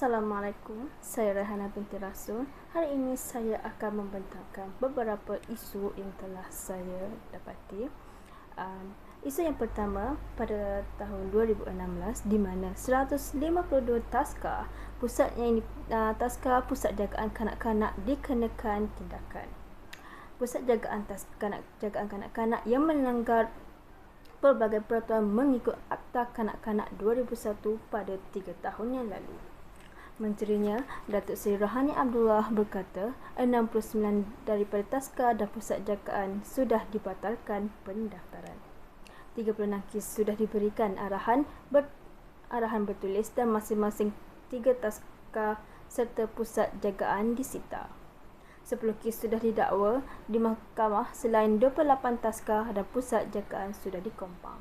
Assalamualaikum, saya Rehana binti Rasul. Hari ini saya akan membentangkan beberapa isu yang telah saya dapati. Isu yang pertama, pada tahun 2016 di mana 152 taska pusat jagaan kanak-kanak dikenakan tindakan. Pusat jagaan kanak-kanak yang melanggar pelbagai peraturan mengikut Akta Kanak-Kanak 2001 pada 3 tahun yang lalu. Menterinya, Datuk Seri Rohani Abdullah berkata 69 daripada taska dan pusat jagaan sudah dibatalkan pendaftaran. 36 kes sudah diberikan arahan bertulis dan masing-masing 3 taska serta pusat jagaan disita. 10 kes sudah didakwa di mahkamah selain 28 taska dan pusat jagaan sudah dikompang.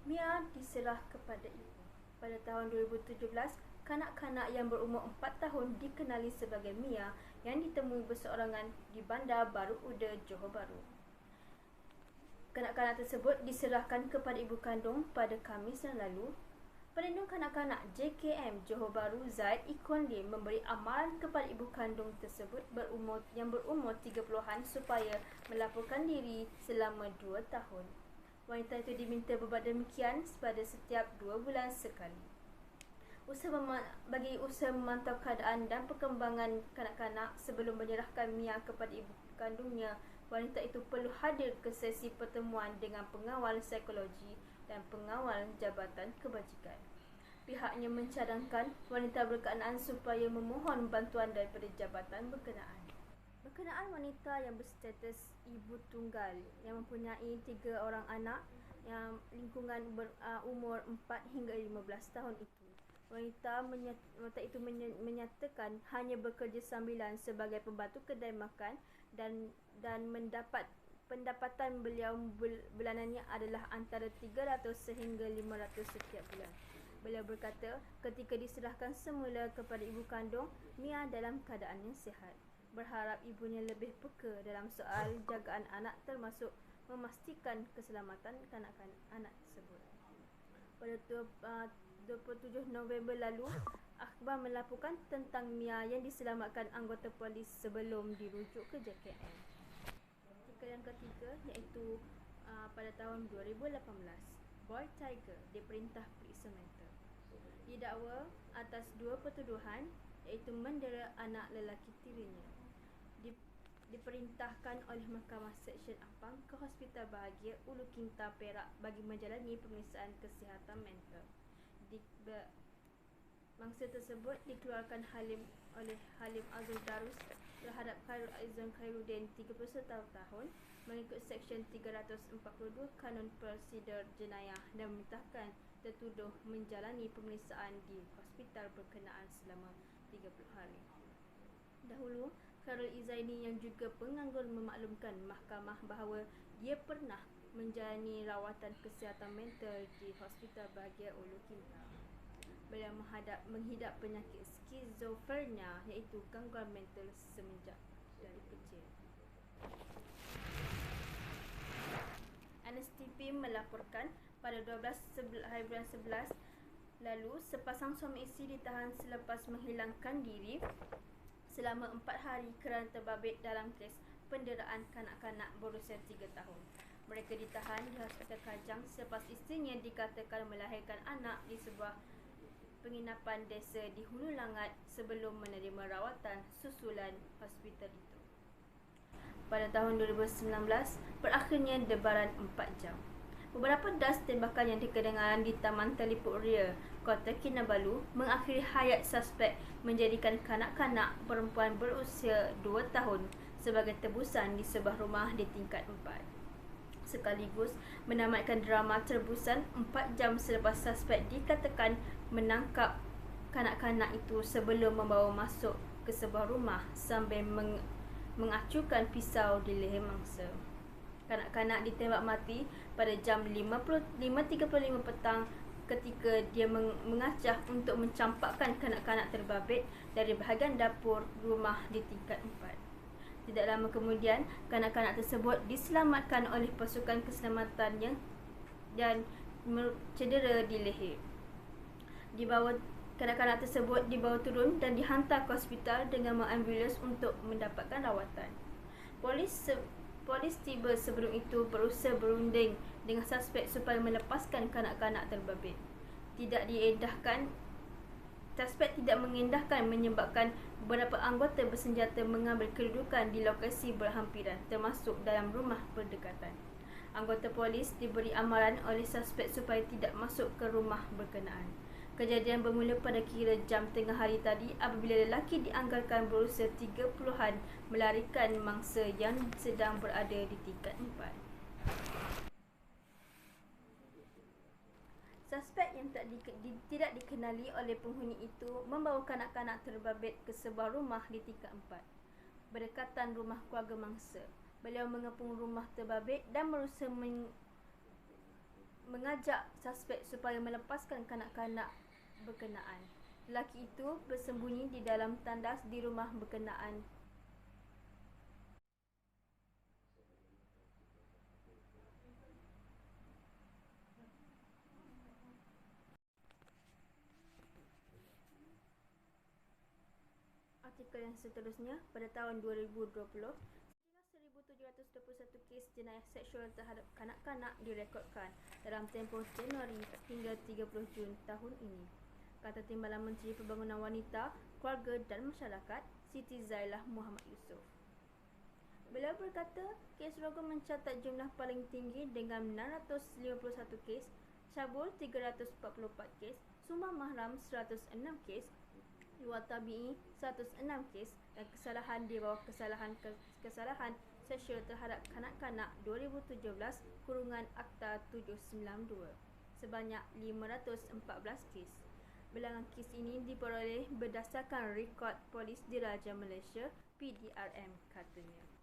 Mia diserah kepada ibu. Pada tahun 2017, kanak-kanak yang berumur 4 tahun dikenali sebagai Mia yang ditemui berseorangan di Bandar Baru Uda, Johor Bahru. Kanak-kanak tersebut diserahkan kepada ibu kandung pada Khamis yang lalu. Pelindung kanak-kanak JKM Johor Bahru Zaid Ikon Lim memberi amaran kepada ibu kandung tersebut yang berumur 30-an supaya melaporkan diri selama 2 tahun. Wanita itu diminta berbuat demikian pada setiap 2 bulan sekali. Bagi usaha memantau keadaan dan perkembangan kanak-kanak sebelum menyerahkan Mia kepada ibu kandungnya, wanita itu perlu hadir ke sesi pertemuan dengan pengawal psikologi dan pengawal Jabatan Kebajikan. Pihaknya mencadangkan wanita berkenaan supaya memohon bantuan daripada jabatan berkenaan. Berkenaan wanita yang berstatus ibu tunggal yang mempunyai 3 orang anak yang lingkungan umur 4 hingga 15 tahun itu. Wanita itu menyatakan hanya bekerja sambilan sebagai pembantu kedai makan dan mendapat pendapatan beliau bulanannya adalah antara 300 sehingga 500 setiap bulan. Beliau berkata ketika diserahkan semula kepada ibu kandung, Mia dalam keadaan yang sihat. Berharap ibunya lebih peka dalam soal jagaan anak termasuk memastikan keselamatan kanak-kanak anak tersebut. Pada 27 November lalu, akhbar melaporkan tentang Mia yang diselamatkan anggota polis sebelum dirujuk ke JKM. Artikel yang ketiga iaitu pada tahun 2018, Boy Tiger diperintah periksa mental. Didakwa atas 2 pertuduhan iaitu mendera anak lelaki tirinya. Diperintahkan oleh Mahkamah Seksyen Ampang ke Hospital Bahagia Ulu Kinta, Perak bagi menjalani pemeriksaan kesihatan mental. Mangsa tersebut dikeluarkan oleh Halim Azul Darus terhadap Khairul Aizam Khairuddin 31 tahun mengikut Seksyen 342 Kanun Prosedur Jenayah dan memerintahkan tertuduh menjalani pemeriksaan di hospital berkenaan selama 30 hari. Dahulu, Khairul Izaini yang juga penganggur memaklumkan mahkamah bahawa dia pernah menjalani rawatan kesihatan mental di Hospital Bahagia Ulu Kinta. Beliau menghidap penyakit skizofrenia iaitu gangguan mental semenjak dari kecil. NSTP melaporkan pada 12 bulan 11 lalu sepasang suami isteri ditahan selepas menghilangkan diri selama 4 hari kerana terbabit dalam kes penderaan kanak-kanak berusia 3 tahun. Mereka ditahan di Hospital Kajang selepas isterinya dikatakan melahirkan anak di sebuah penginapan desa di Hulu Langat sebelum menerima rawatan susulan hospital itu. Pada tahun 2019, berakhirnya debaran 4 jam. Beberapa das tembakan yang dikedengaran di Taman Telipuk Ria, Kota Kinabalu mengakhiri hayat suspek menjadikan kanak-kanak perempuan berusia 2 tahun sebagai tebusan di sebuah rumah di tingkat 4. Sekaligus menamatkan drama tebusan 4 jam selepas suspek dikatakan menangkap kanak-kanak itu sebelum membawa masuk ke sebuah rumah sambil mengacukan pisau di leher mangsa. Kanak-kanak ditembak mati pada jam 5.35 petang ketika dia mengacah untuk mencampakkan kanak-kanak terbabit dari bahagian dapur rumah di tingkat 4. Tidak lama kemudian, kanak-kanak tersebut diselamatkan oleh pasukan keselamatan dan cedera di leher. Dibawa Kanak-kanak tersebut dibawa turun dan dihantar ke hospital dengan ambulans untuk mendapatkan rawatan. Polis tiba sebelum itu berusaha berunding dengan suspek supaya melepaskan kanak-kanak terbabit. Suspek tidak mengendahkan menyebabkan beberapa anggota bersenjata mengambil kedudukan di lokasi berhampiran, termasuk dalam rumah berdekatan. Anggota polis diberi amaran oleh suspek supaya tidak masuk ke rumah berkenaan. Kejadian bermula pada kira jam tengah hari tadi apabila lelaki dianggarkan berusia 30-an melarikan mangsa yang sedang berada di tingkat 4. Suspek yang tidak dikenali oleh penghuni itu membawa kanak-kanak terbabit ke sebuah rumah di tingkat 4, berdekatan rumah keluarga mangsa. Beliau mengepung rumah terbabit dan berusaha mengajak suspek supaya melepaskan kanak-kanak berkenaan. Lelaki itu bersembunyi di dalam tandas di rumah berkenaan. Artikel yang seterusnya, pada tahun 2020, 1,721 kes jenayah seksual terhadap kanak-kanak direkodkan dalam tempoh Januari hingga 30 Jun tahun ini, kata Timbalan Menteri Pembangunan Wanita, Keluarga dan Masyarakat, Siti Zailah Muhammad Yusof. Beliau berkata, kes rogol mencatat jumlah paling tinggi dengan 651 kes, cabul 344 kes, sumbang mahram 106 kes, luar tabi'i 106 kes dan kesalahan di bawah kesalahan seksual terhadap kanak-kanak 2017 Akta 792 sebanyak 514 kes. Bilangan kes ini diperoleh berdasarkan rekod Polis Diraja Malaysia PDRM, katanya.